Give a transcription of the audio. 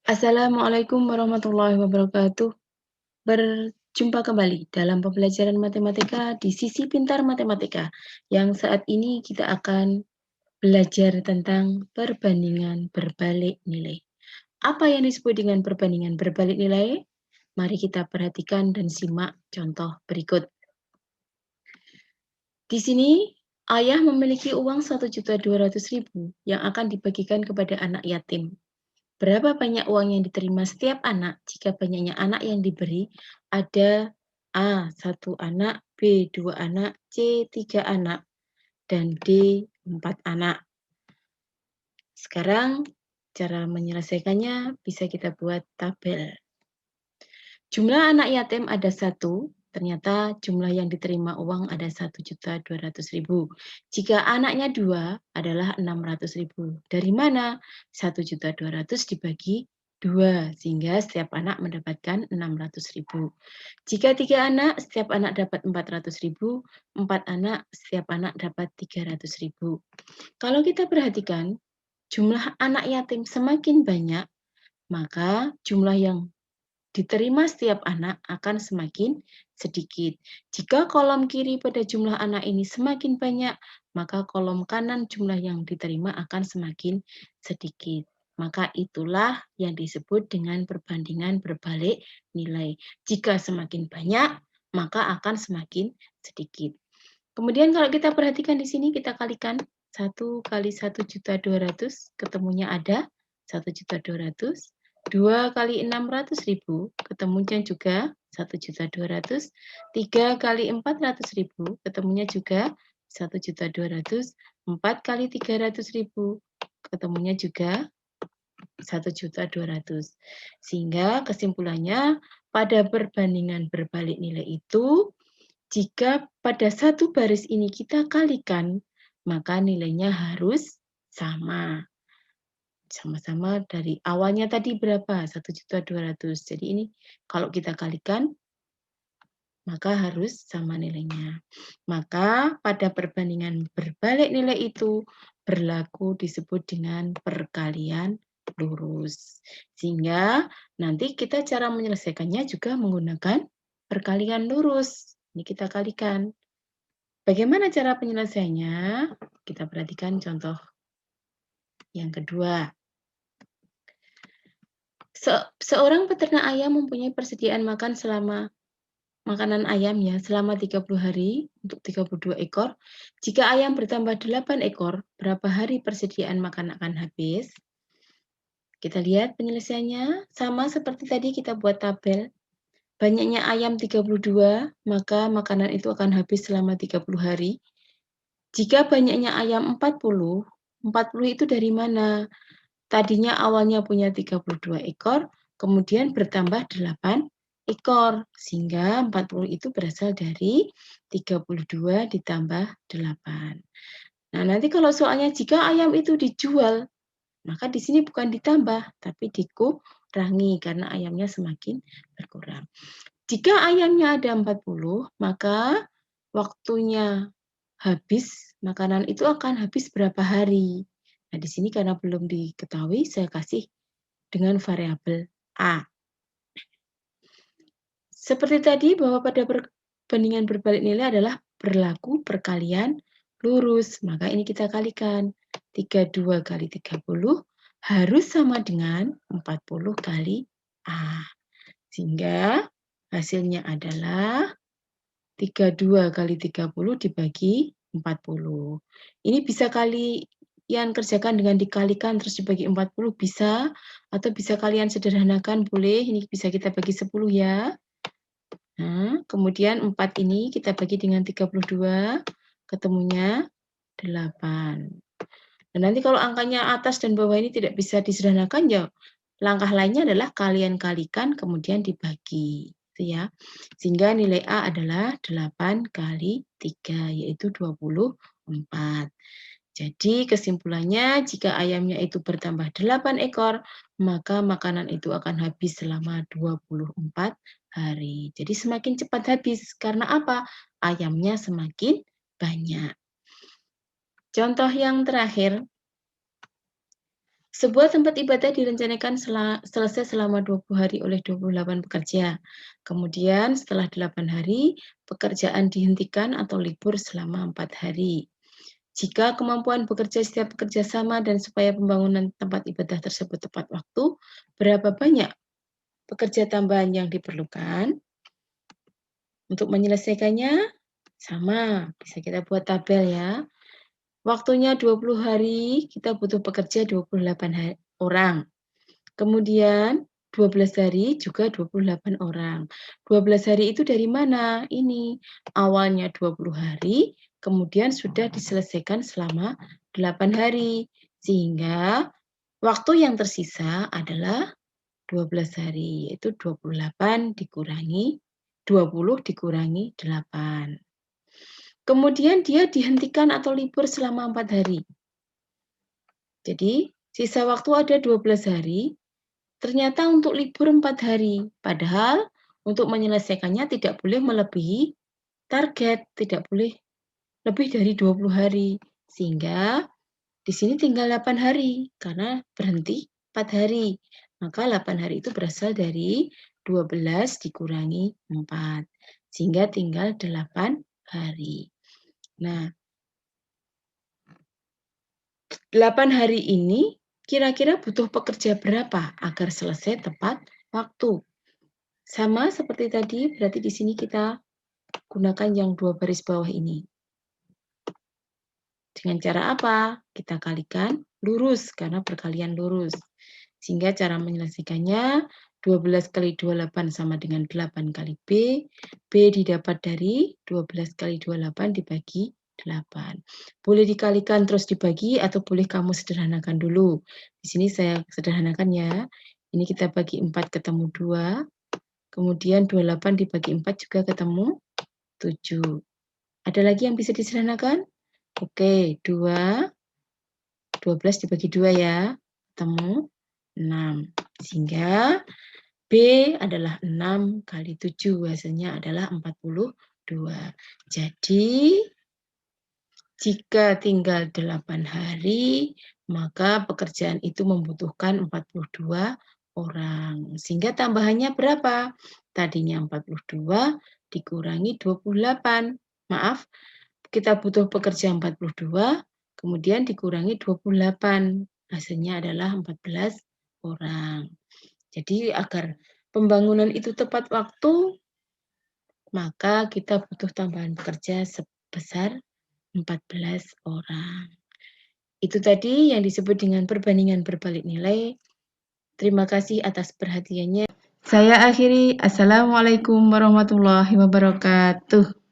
Assalamualaikum warahmatullahi wabarakatuh. Berjumpa kembali dalam pembelajaran matematika di Sisi Pintar Matematika, yang saat ini kita akan belajar tentang perbandingan berbalik nilai. Apa yang disebut dengan perbandingan berbalik nilai? Mari kita perhatikan dan simak contoh berikut. Di sini, ayah memiliki uang 1.200.000 yang akan dibagikan kepada anak yatim. Berapa banyak uang yang diterima setiap anak jika banyaknya anak yang diberi ada A. 1 anak, B. 2 anak, C. 3 anak, dan D. 4 anak. Sekarang cara menyelesaikannya bisa kita buat tabel. Jumlah anak yatim ada 1, ternyata jumlah yang diterima uang ada 1.200.000. Jika anaknya 2 adalah 600.000. Dari mana? 1.200.000 dibagi 2, sehingga setiap anak mendapatkan 600.000. Jika 3 anak, setiap anak dapat 400.000, 4 anak, setiap anak dapat 300.000. Kalau kita perhatikan, jumlah anak yatim semakin banyak, maka jumlah yang diterima setiap anak akan semakin sedikit. Jika kolom kiri pada jumlah anak ini semakin banyak, maka kolom kanan jumlah yang diterima akan semakin sedikit. Maka itulah yang disebut dengan perbandingan berbalik nilai. Jika semakin banyak, maka akan semakin sedikit. Kemudian kalau kita perhatikan di sini, kita kalikan 1 kali 1.200.000, ketemunya ada 1.200.000. 2 kali 600.000, ketemunya juga 1.200.000. 3 kali 400.000, ketemunya juga 1.200.000. 4 kali 300.000, ketemunya juga 1.200.000. Sehingga kesimpulannya, pada perbandingan berbalik nilai itu, jika pada satu baris ini kita kalikan, maka nilainya harus sama. Sama-sama dari awalnya tadi berapa? 1.200.000. Jadi ini kalau kita kalikan, maka harus sama nilainya. Maka pada perbandingan berbalik nilai itu berlaku disebut dengan perkalian lurus. Sehingga nanti kita cara menyelesaikannya juga menggunakan perkalian lurus. Ini kita kalikan. Bagaimana cara penyelesaiannya? Kita perhatikan contoh yang kedua. Seorang peternak ayam mempunyai persediaan makan makanan ayam ya selama 30 hari untuk 32 ekor. Jika ayam bertambah 8 ekor, berapa hari persediaan makan akan habis? Kita lihat penyelesaiannya sama seperti tadi kita buat tabel. Banyaknya ayam 32, maka makanan itu akan habis selama 30 hari. Jika banyaknya ayam 40 itu dari mana? Tadinya awalnya punya 32 ekor, kemudian bertambah 8 ekor, sehingga 40 itu berasal dari 32 ditambah 8. Nah, nanti kalau soalnya jika ayam itu dijual, maka di sini bukan ditambah, tapi dikurangi karena ayamnya semakin berkurang. Jika ayamnya ada 40, maka waktunya habis, makanan itu akan habis berapa hari. Nah, di sini karena belum diketahui, saya kasih dengan variabel A. Seperti tadi bahwa pada perbandingan berbalik nilai adalah berlaku perkalian lurus. Maka ini kita kalikan. 32 kali 30 harus sama dengan 40 kali A. Sehingga hasilnya adalah 32 kali 30 dibagi 40. Ini bisa kalian kerjakan dengan dikalikan terus dibagi 40 bisa, atau bisa kalian sederhanakan boleh, ini bisa kita bagi 10 ya. Nah, kemudian 4 ini kita bagi dengan 32, ketemunya 8. Dan nanti kalau angkanya atas dan bawah ini tidak bisa disederhanakan, ya langkah lainnya adalah kalian kalikan kemudian dibagi. Ya. Sehingga nilai A adalah 8 kali 3, yaitu 24. Jadi kesimpulannya, jika ayamnya itu bertambah 8 ekor, maka makanan itu akan habis selama 24 hari. Jadi semakin cepat habis. Karena apa? Ayamnya semakin banyak. Contoh yang terakhir, Sebuah tempat ibadah direncanakan selesai selama 20 hari oleh 28 pekerja. Kemudian setelah 8 hari, pekerjaan dihentikan atau libur selama 4 hari. Jika kemampuan bekerja setiap pekerja sama dan supaya pembangunan tempat ibadah tersebut tepat waktu, berapa banyak pekerja tambahan yang diperlukan? Untuk menyelesaikannya, sama, bisa kita buat tabel ya. Waktunya 20 hari, kita butuh pekerja 28 orang. Kemudian 12 hari juga 28 orang. 12 hari itu dari mana? Ini, awalnya 20 hari, kemudian sudah diselesaikan selama 8 hari. Sehingga waktu yang tersisa adalah 12 hari, yaitu 28 dikurangi 20 dikurangi 8. Kemudian dia dihentikan atau libur selama 4 hari. Jadi, sisa waktu ada 12 hari, ternyata untuk libur 4 hari. Padahal untuk menyelesaikannya tidak boleh melebihi target, tidak boleh lebih dari 20 hari. Sehingga di sini tinggal 8 hari, karena berhenti 4 hari. Maka 8 hari itu berasal dari 12 dikurangi 4. Sehingga tinggal 8 hari. Nah, 8 hari ini kira-kira butuh pekerja berapa agar selesai tepat waktu? Sama seperti tadi, berarti di sini kita gunakan yang 2 baris bawah ini. Dengan cara apa? Kita kalikan lurus, karena perkalian lurus. Sehingga cara menyelesaikannya, 12 kali 28 sama dengan 8 kali B. B didapat dari 12 kali 28 dibagi 8. Boleh dikalikan terus dibagi atau boleh kamu sederhanakan dulu. Di sini saya sederhanakan ya. Ini kita bagi 4 ketemu 2. Kemudian 28 dibagi 4 juga ketemu 7. Ada lagi yang bisa disederhanakan? Oke, 12 dibagi 2 ya, ketemu 6. Sehingga B adalah 6 kali 7, hasilnya adalah 42. Jadi, jika tinggal 8 hari, maka pekerjaan itu membutuhkan 42 orang. Sehingga tambahannya berapa? Tadinya 42 dikurangi 28. Maaf, kita butuh pekerja 42, kemudian dikurangi 28. Hasilnya adalah 14 orang. Jadi agar pembangunan itu tepat waktu, maka kita butuh tambahan pekerja sebesar 14 orang. Itu tadi yang disebut dengan perbandingan berbalik nilai. Terima kasih atas perhatiannya. Saya akhiri. Assalamualaikum warahmatullahi wabarakatuh.